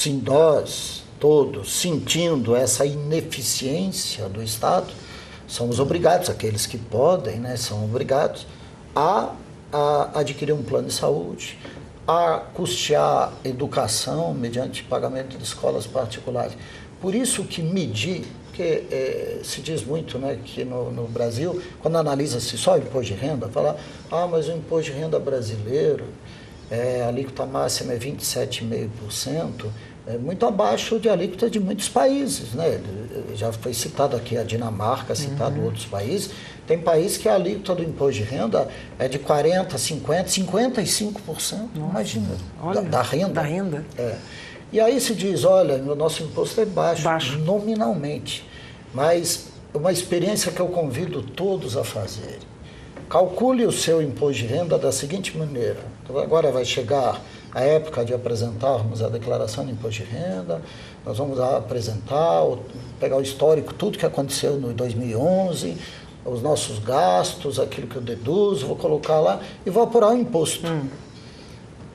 sim, nós todos sentindo essa ineficiência do Estado, somos obrigados, aqueles que podem, né, são obrigados a adquirir um plano de saúde, a custear educação mediante pagamento de escolas particulares. Por isso que medir, porque se diz muito, né, que no Brasil, quando analisa-se só o imposto de renda, fala, mas o imposto de renda brasileiro, a alíquota máxima é 27,5%, é muito abaixo de alíquota de muitos países, né? Já foi citado aqui a Dinamarca, citado outros países. Tem países que a alíquota do imposto de renda é de 40%, 50%, 55%, imagina, da renda. Da renda. E aí se diz, olha, o nosso imposto é baixo, nominalmente, mas uma experiência que eu convido todos a fazerem. Calcule o seu imposto de renda da seguinte maneira. Então, agora vai chegar a época de apresentarmos a declaração de imposto de renda, nós vamos apresentar, pegar o histórico, tudo que aconteceu no 2011, os nossos gastos, aquilo que eu deduzo, vou colocar lá e vou apurar o imposto.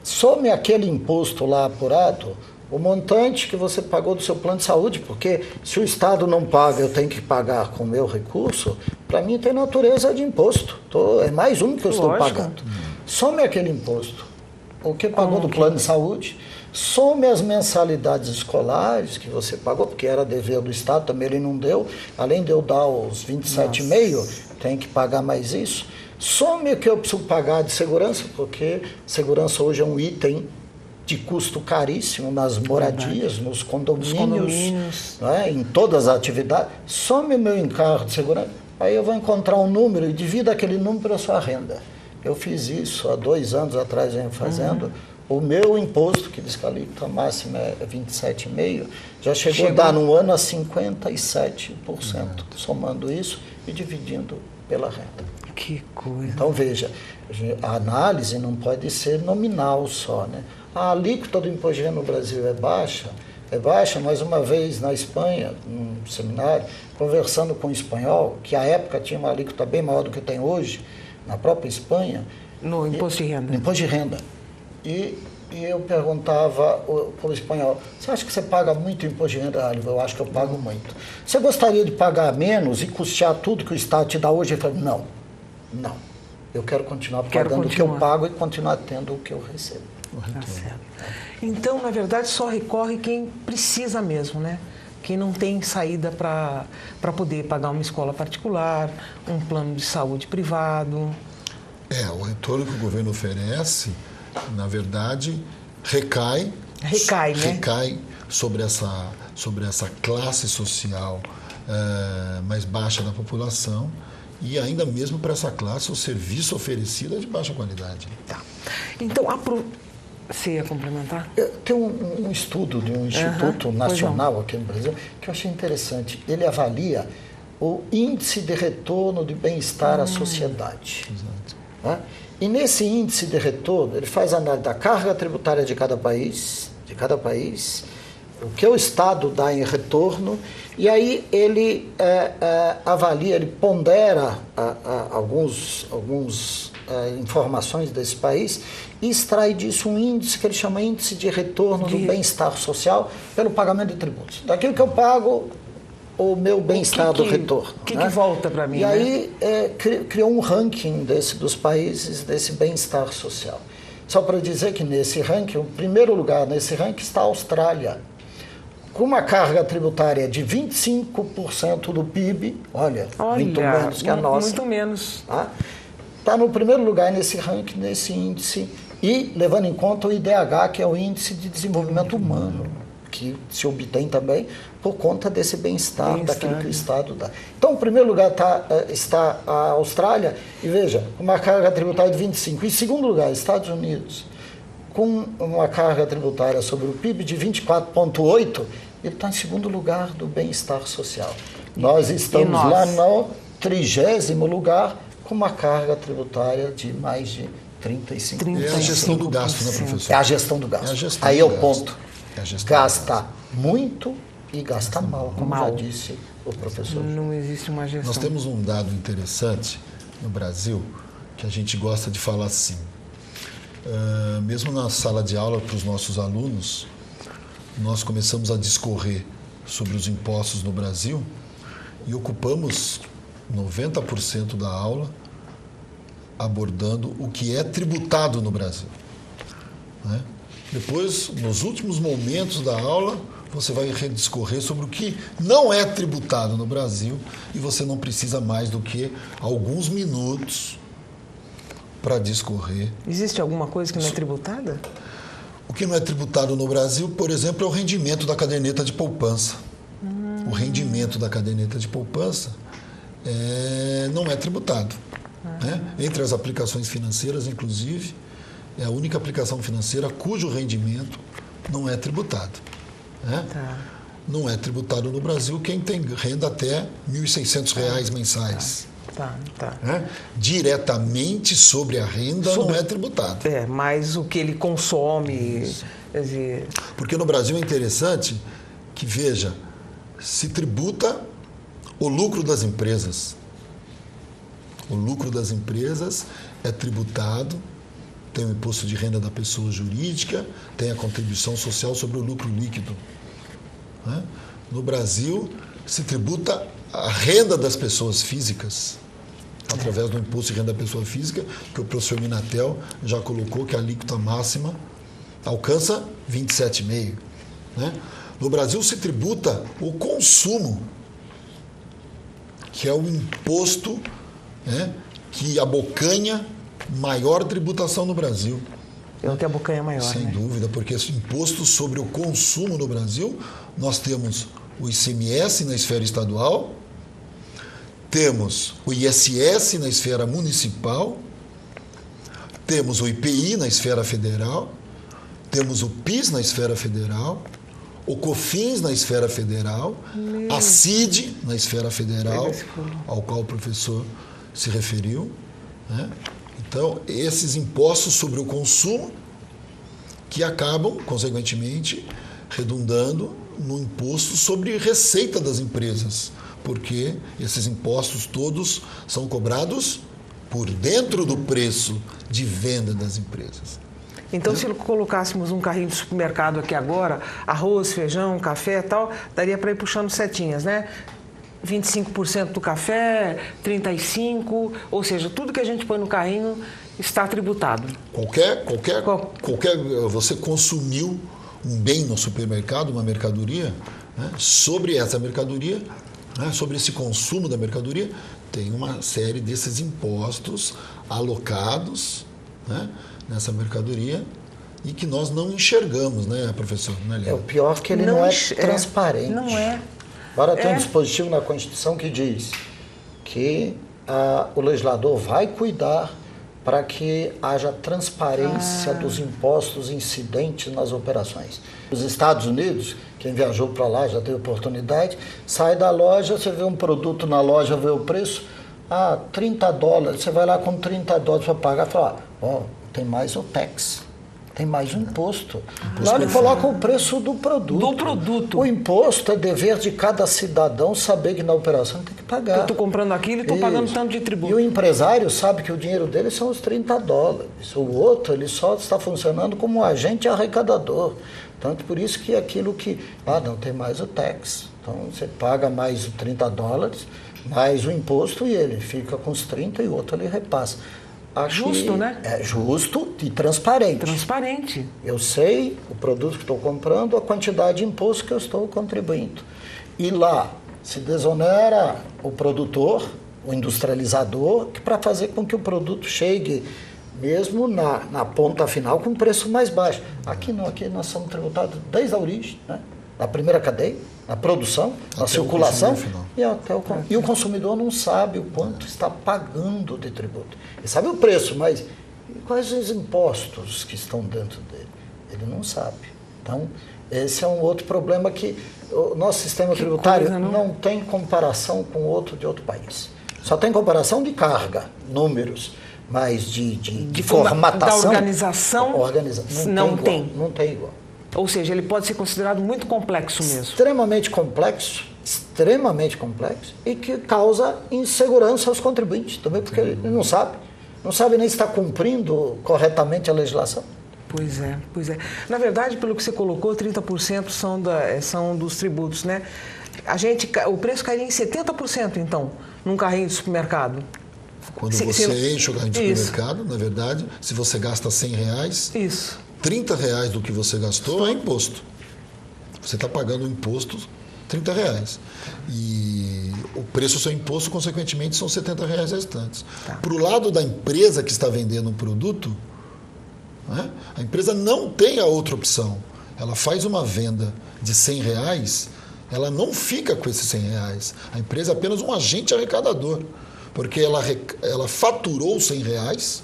Some aquele imposto lá apurado, o montante que você pagou do seu plano de saúde, porque se o Estado não paga, eu tenho que pagar com o meu recurso, para mim tem natureza de imposto. É mais um que eu estou pagando. Some aquele imposto, o que pagou do plano de saúde, some as mensalidades escolares que você pagou, porque era dever do Estado, também ele não deu, além de eu dar os 27,5, tem que pagar mais isso. Some o que eu preciso pagar de segurança, porque segurança hoje é um item de custo caríssimo nas moradias, nos condomínios, né, em todas as atividades. Some o meu encargo de segurança, aí eu vou encontrar um número e divida aquele número pela sua renda. Eu fiz isso há 2 anos atrás, venho fazendo. O meu imposto, que diz que a alíquota máxima é 27,5%, já chegou a dar no ano a 57%, somando isso e dividindo pela renda. Que coisa. Então, veja, a análise não pode ser nominal só, né? A alíquota do imposto de renda no Brasil é baixa, mas uma vez na Espanha, num seminário, conversando com um espanhol, que à época tinha uma alíquota bem maior do que tem hoje, na própria Espanha. No imposto de renda. No imposto de renda. E eu perguntava para o espanhol, você acha que você paga muito imposto de renda? Eu acho que eu pago muito. Você gostaria de pagar menos e custear tudo que o Estado te dá hoje? Ele falou, não. Eu quero continuar pagando o que eu pago e continuar tendo o que eu recebo. Tá certo. Então, na verdade, só recorre quem precisa mesmo, né? Quem não tem saída para poder pagar uma escola particular, um plano de saúde privado. O retorno que o governo oferece, na verdade, recai sobre essa classe social mais baixa da população e ainda mesmo para essa classe o serviço oferecido é de baixa qualidade. Tá. Então, você ia complementar? Tem um estudo de um Instituto Nacional aqui no Brasil que eu achei interessante. Ele avalia o índice de retorno de bem-estar à sociedade. Exato. E nesse índice de retorno, ele faz análise da carga tributária de cada país, o que o Estado dá em retorno, e aí ele avalia, ele pondera algumas informações desse país e extrai disso um índice que ele chama índice de retorno do bem-estar social pelo pagamento de tributos. Daquilo que eu pago, o meu bem-estar do retorno. O que volta para mim? E aí criou um ranking dos países desse bem-estar social. Só para dizer que nesse ranking, o primeiro lugar nesse ranking está a Austrália, com uma carga tributária de 25% do PIB, olha, muito menos que a nossa. Muito menos. Está no primeiro lugar nesse ranking, nesse índice, e levando em conta o IDH, que é o Índice de Desenvolvimento Humano, que se obtém também por conta desse bem-estar, daquilo que o Estado dá. Então, em primeiro lugar está a Austrália, e veja, uma carga tributária de 25%. Em segundo lugar, Estados Unidos, com uma carga tributária sobre o PIB de 24,8%, ele está em segundo lugar do bem-estar social. Nós estamos lá no 30º lugar, com uma carga tributária de mais de 35%. É a gestão do gasto, né, professor? É a gestão do gasto. Aí é o ponto. Gasta muito e gasta mal, como já disse o professor. Não existe uma gestão. Nós temos um dado interessante no Brasil que a gente gosta de falar assim. Mesmo na sala de aula para os nossos alunos, nós começamos a discorrer sobre os impostos no Brasil e ocupamos 90% da aula abordando o que é tributado no Brasil, né? Depois, nos últimos momentos da aula, você vai rediscorrer sobre o que não é tributado no Brasil e você não precisa mais do que alguns minutos para discorrer. Existe alguma coisa que não é tributada? O que não é tributado no Brasil, por exemplo, é o rendimento da caderneta de poupança. O rendimento da caderneta de poupança não é tributado, né? Entre as aplicações financeiras, inclusive, é a única aplicação financeira cujo rendimento não é tributado, né? Tá. Não é tributado no Brasil quem tem renda até R$ 1.600 mensais. Tá. Né? Diretamente sobre a renda não é tributado. Mas o que ele consome... Quer dizer... Porque no Brasil é interessante que, veja, se tributa o lucro das empresas. O lucro das empresas é tributado, tem o imposto de renda da pessoa jurídica, tem a contribuição social sobre o lucro líquido, né? No Brasil, se tributa a renda das pessoas físicas, através do imposto de renda da pessoa física, que o professor Minatel já colocou que a alíquota máxima alcança 27,5%. Né? No Brasil, se tributa o consumo, que é o imposto, né, que abocanha maior tributação no Brasil. É o que abocanha maior, sem né? dúvida, porque esse imposto sobre o consumo no Brasil, nós temos o ICMS na esfera estadual, temos o ISS na esfera municipal, temos o IPI na esfera federal, temos o PIS na esfera federal, o COFINS na esfera federal, a CID na esfera federal, ao qual o professor se referiu, né? Então, esses impostos sobre o consumo que acabam, consequentemente, redundando no imposto sobre receita das empresas, porque esses impostos todos são cobrados por dentro do preço de venda das empresas. Então, se colocássemos um carrinho de supermercado aqui agora, arroz, feijão, café e tal, daria para ir puxando setinhas, né? 25% do café, 35%, ou seja, tudo que a gente põe no carrinho está tributado. Você consumiu um bem no supermercado, uma mercadoria, né? Sobre essa mercadoria, né? Sobre esse consumo da mercadoria, tem uma série desses impostos alocados, né? Nessa mercadoria e que nós não enxergamos, né, professor? É o pior que ele não é transparente. Não é. Agora tem um dispositivo na Constituição que diz que o legislador vai cuidar para que haja transparência dos impostos incidentes nas operações. Os Estados Unidos, quem viajou para lá já teve oportunidade, sai da loja, você vê um produto na loja, vê o preço, $30, você vai lá com $30 para pagar e fala, tem mais o tax. Tem mais um imposto. Lá ele coloca o preço do produto. O imposto é dever de cada cidadão saber que na operação tem que pagar. Eu estou comprando aquilo e estou pagando tanto de tributo. E o empresário sabe que o dinheiro dele são os $30. O outro, ele só está funcionando como um agente arrecadador. Tanto por isso que aquilo que... não tem mais o tax. Então você paga mais os $30, mais o imposto e ele fica com os 30 e o outro ele repassa. Justo, né? É justo e transparente. Transparente. Eu sei o produto que estou comprando, a quantidade de imposto que eu estou contribuindo. E lá se desonera o produtor, o industrializador, para fazer com que o produto chegue mesmo na ponta final com preço mais baixo. Aqui não, aqui nós somos tributados desde a origem, né? Na primeira cadeia, na produção, na circulação e o consumidor não sabe o quanto está pagando de tributo. Ele sabe o preço, mas quais os impostos que estão dentro dele? Ele não sabe. Então, esse é um outro problema que o nosso sistema tributário não tem comparação com outro de outro país. Só tem comparação de carga, números, mas de formatação... Da organização, não tem. Não tem igual. Ou seja, ele pode ser considerado muito complexo mesmo. Extremamente complexo e que causa insegurança aos contribuintes também, porque ele não sabe nem se está cumprindo corretamente a legislação. Pois é, pois é. Na verdade, pelo que você colocou, 30% são dos tributos, né? O preço cairia em 70%, então, num carrinho de supermercado. Quando você enche o carrinho de supermercado, na verdade, se você gasta R$100, isso. R$30 do que você gastou é imposto. Você está pagando o imposto R$30. E o preço do seu imposto, consequentemente, são R$70 restantes. Tá. Para o lado da empresa que está vendendo um produto, né, a empresa não tem a outra opção. Ela faz uma venda de R$100, ela não fica com esses R$100. A empresa é apenas um agente arrecadador, porque ela faturou R$100,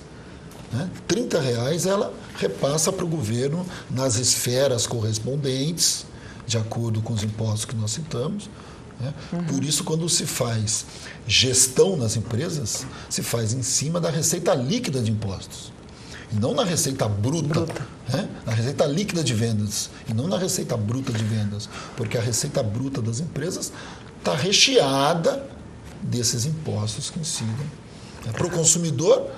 né, R$30 ela repassa para o governo nas esferas correspondentes, de acordo com os impostos que nós citamos. Né? Por isso, quando se faz gestão nas empresas, se faz em cima da receita líquida de impostos. E não na receita bruta. Né? Na receita líquida de vendas. E não na receita bruta de vendas. Porque a receita bruta das empresas está recheada desses impostos que incidem. Para o consumidor,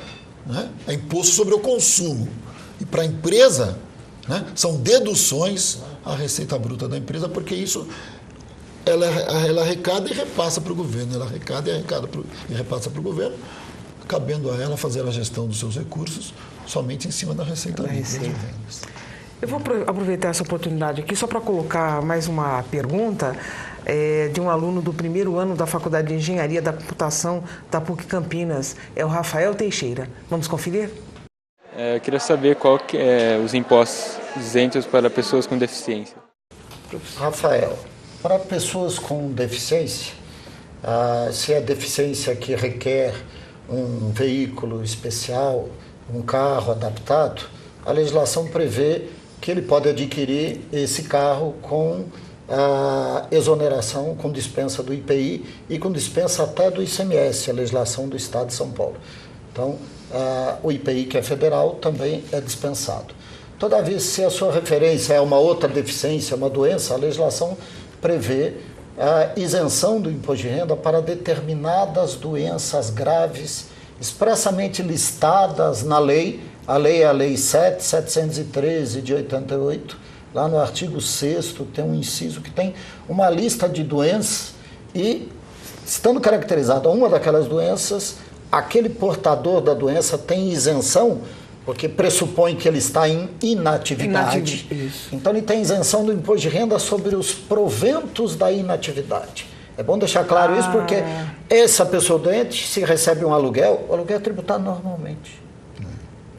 né, é imposto sobre o consumo. E para a empresa, né, são deduções à receita bruta da empresa, porque isso ela arrecada e repassa para o governo. Ela arrecada e repassa para o governo, cabendo a ela fazer a gestão dos seus recursos somente em cima da receita líquida de vendas. Eu vou aproveitar essa oportunidade aqui só para colocar mais uma pergunta de um aluno do primeiro ano da Faculdade de Engenharia da Computação da PUC Campinas, é o Rafael Teixeira. Vamos conferir? Eu queria saber qual que é os impostos isentos para pessoas com deficiência. Rafael, para pessoas com deficiência, se a deficiência que requer um veículo especial, um carro adaptado, a legislação prevê que ele pode adquirir esse carro com exoneração, com dispensa do IPI e com dispensa até do ICMS, a legislação do Estado de São Paulo. Então, o IPI, que é federal, também é dispensado. Todavia, se a sua referência é uma outra deficiência, uma doença, a legislação prevê a isenção do imposto de renda para determinadas doenças graves, expressamente listadas na lei. A lei é a Lei 7.713 de 88. Lá no artigo 6º tem um inciso que tem uma lista de doenças e, estando caracterizada uma daquelas doenças, aquele portador da doença tem isenção, porque pressupõe que ele está em inatividade. Então, ele tem isenção do imposto de renda sobre os proventos da inatividade. É bom deixar claro isso, porque essa pessoa doente, se recebe um aluguel, o aluguel é tributado normalmente,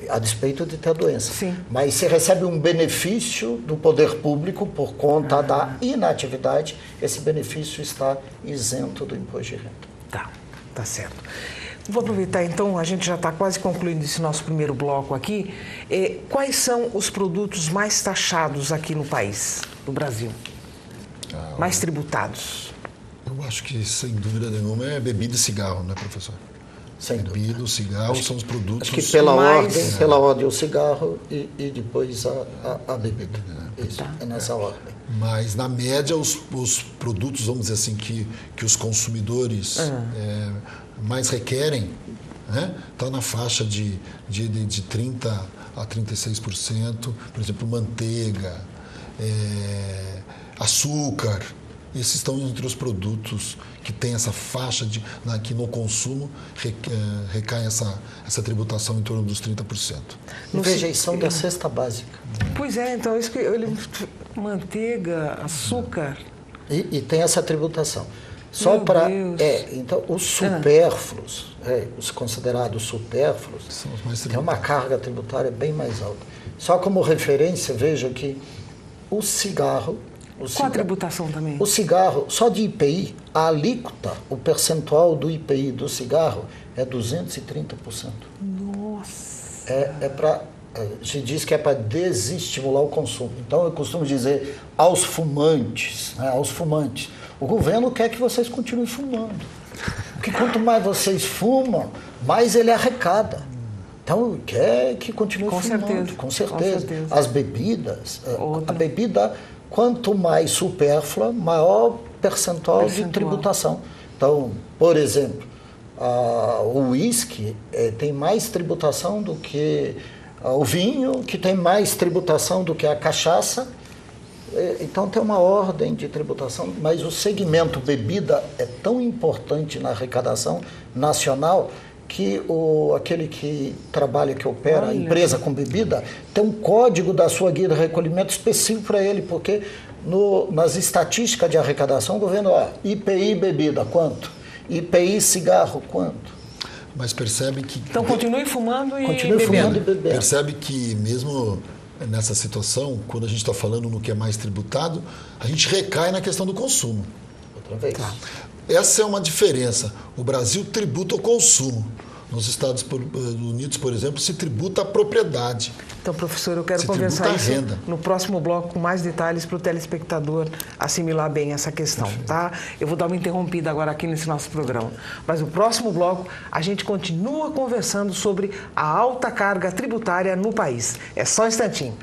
a despeito de ter a doença. Sim. Mas se recebe um benefício do poder público por conta da inatividade, esse benefício está isento do imposto de renda. Tá certo. Vou aproveitar, então, a gente já está quase concluindo esse nosso primeiro bloco aqui. Quais são os produtos mais taxados aqui no país, no Brasil? Mais tributados? Eu acho que, sem dúvida nenhuma, é bebida e cigarro, né, professor? Sem dúvida. Bebida, cigarro são os produtos... Acho que pela ordem o cigarro e depois a bebida. Isso, é nessa ordem. Mas, na média, os produtos, vamos dizer assim, que os consumidores mais requerem, né, está na faixa de 30% a 36%. Por exemplo, manteiga, açúcar. Esses estão entre os produtos que têm essa faixa que no consumo recai essa tributação em torno dos 30%. Rejeição da cesta básica. Pois é, então isso que manteiga, açúcar. E tem essa tributação. Só para. Então, os supérfluos, os considerados supérfluos, são os mais tem uma carga tributária bem mais alta. Só como referência, veja que o cigarro. Qual a tributação também? O cigarro, só de IPI, a alíquota, o percentual do IPI do cigarro é 230%. Nossa! Se diz que é para desestimular o consumo. Então, eu costumo dizer aos fumantes, o governo quer que vocês continuem fumando. Porque quanto mais vocês fumam, mais ele arrecada. Então, quer que continue fumando. Com certeza. As bebidas, a bebida... Quanto mais supérflua, maior percentual de tributação. Então, por exemplo, o uísque tem mais tributação do que O vinho, que tem mais tributação do que a cachaça, então tem uma ordem de tributação, mas o segmento bebida é tão importante na arrecadação nacional que aquele que trabalha, que opera a empresa com bebida, tem um código da sua guia de recolhimento específico para ele, porque nas estatísticas de arrecadação, o governo, IPI bebida, quanto? IPI cigarro, quanto? Mas percebe que... Então continue fumando e bebendo. Percebe que mesmo nessa situação, quando a gente está falando no que é mais tributado, a gente recai na questão do consumo. Outra vez. Tá. Essa é uma diferença. O Brasil tributa o consumo. Nos Estados Unidos, por exemplo, se tributa a propriedade. Então, professor, eu quero conversar isso no próximo bloco com mais detalhes para o telespectador assimilar bem essa questão, tá? Eu vou dar uma interrompida agora aqui nesse nosso programa. Mas no próximo bloco, a gente continua conversando sobre a alta carga tributária no país. É só um instantinho.